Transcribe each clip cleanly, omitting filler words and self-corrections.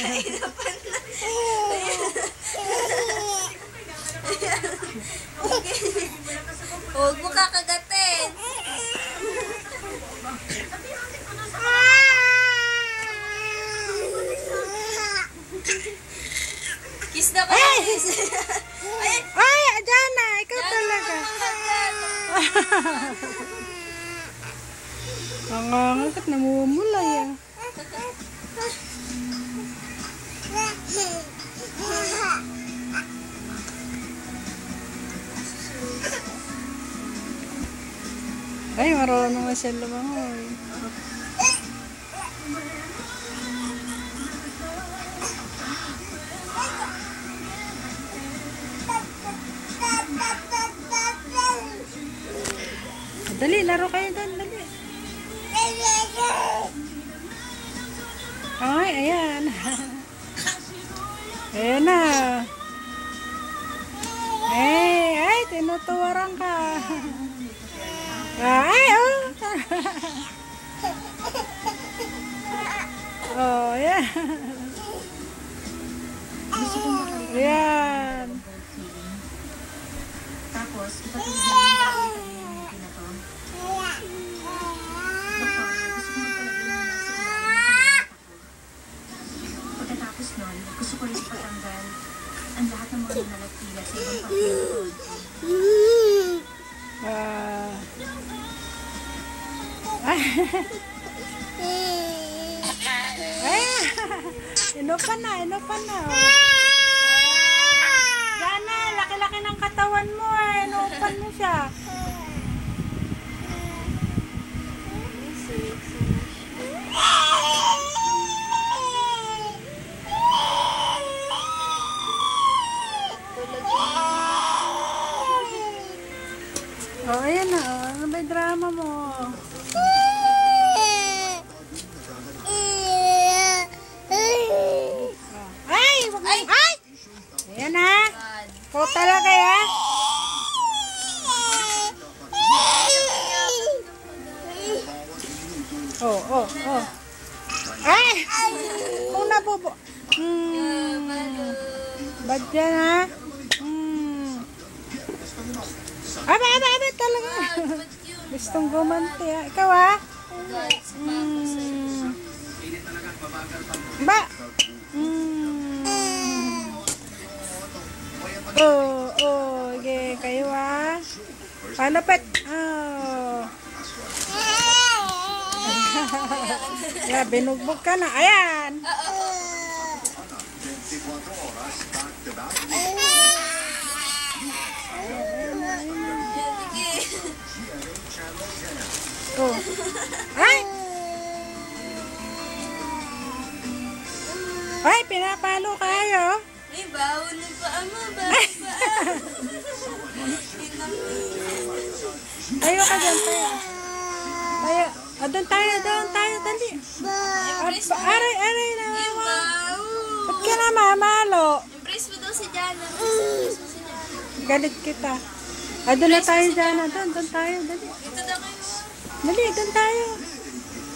Inapan na. Huwag mo kakagatin. Kiss na kayo. Ay, Jana, ikaw talaga. Nangangagat, namumulay ah. Ay, marunong na siya lumangoy. Dali, laro kayo doon, dali. Ay, ayan. Ayan na. Ay, tinutuwaran ka. Ay, oh. Oh, ayan. Ayan. Tapos, ipatuloy pagkatapos nun, gusto ko rin ipatanggal ang lahat ng mga nalagtila sa ibang pagkakas. Inupan na, inupan na. Jana, laki-laki ng katawan mo eh. Inupan mo siya. Oh, ayan na. Oh. Ano ba yung drama mo? Ay! Ay! Ay! Ayan na. Ikaw talaga yan. Oh, oh, oh. Ay! Kung nabubo. Ba't yan ha? Aba talaga. Gustong gumanti ha. Ikaw ha? Ba? Okay, kayo ha? Palapit. Yeah, binugbog ka na. Ayan. Oh. Ay! Ay, pinapalo kayo. Ay, bawal ng paa mo. Tayo ka dyan, tayo. Tayo. Doon tayo, dali. Aray na. Ba't ka na mamalo? Embrace mo daw si Jana. Galit kita. Doon na tayo, Jana. Doon tayo, dali. Ito daw kayo. Dali, doon tayo.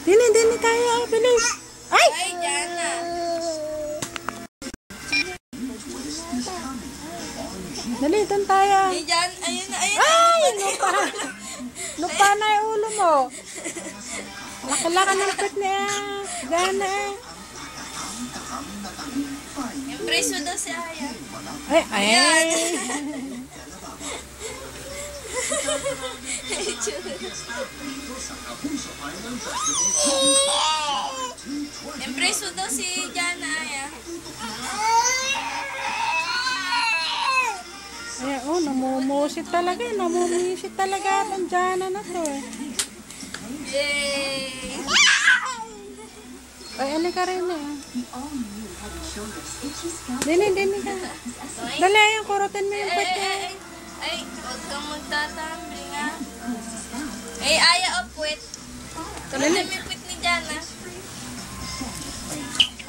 Dini tayo. Bilis. Ay! Ay, Jana. Dali, doon tayo. Ay, Jana. Ayun na. Ay! Lupa na yung ulo mo. Laki-laki ng pet niya. Jana. Embrace mo daw si Aya. Ay. Embrace mo daw si Jana, Aya. Ayan, namumusit talaga. Namumisit talaga ang Jana na to eh. Yay! Ay, alika rin eh. Dini ka. Dali, yung kurutin mo yung pet niya. Ay, huwag kang magtatambling nga. Ay, Aya, opwit. Kurutin mo yung pit ni Jana.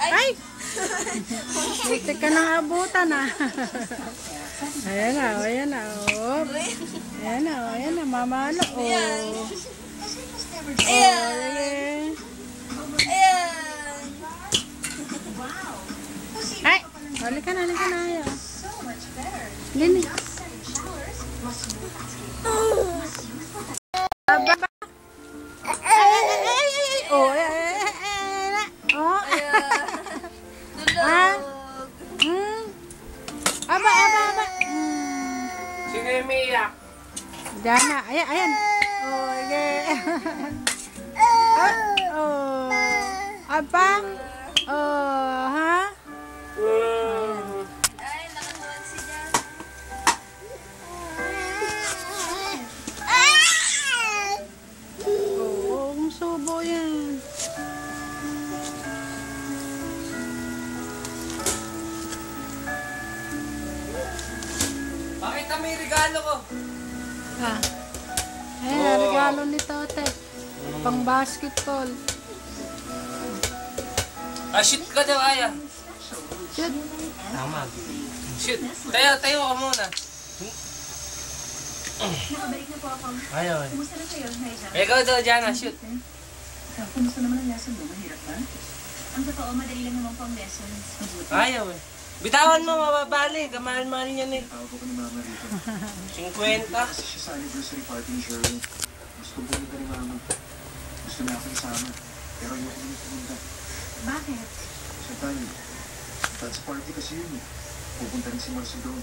Ay! Buti ka nang abutan ah. Ayan na. Oh. Ayan na, mamalo. Oh. Ayan. Ayan. Ayan. Halika na, ayaw. Lini. Aba. Oh, oh. Ah. Aba. Sino yung umiiyak? Jana, ayan. Oh, okay. Oh. Aba. Oh, ha? Ay, nakatuwag si Jan. Oo, ang subo yan. Bakit may regalo ko? Ah. Ayan, regalo ni Tote. Pang basketball. Shoot ka daw, Aya. Shoot. Tama. Shoot. Tayo ka muna. Nakabalik na po ako. Ayaw. Kumusta na kayo? Ikaw daw, Jana, shoot. Ikaw, kumusta naman ang lesson mo? Mahirap ba? Ang totoo, madali lang naman po ang lessons. Mabuti. Ayaw eh. Bitawan mo, mababali. Kamahal-mahal yan eh. Tawag ako ni Mama rito. 50. Kasi siya sa anniversary party ni Shirley. Gusto pumunta ni Mama. Gusto na ako isama. Pero ayoko na pumunta. Bakit? Sa tayo. Dance party kasi yun eh. Pupunta rin si Marcy doon.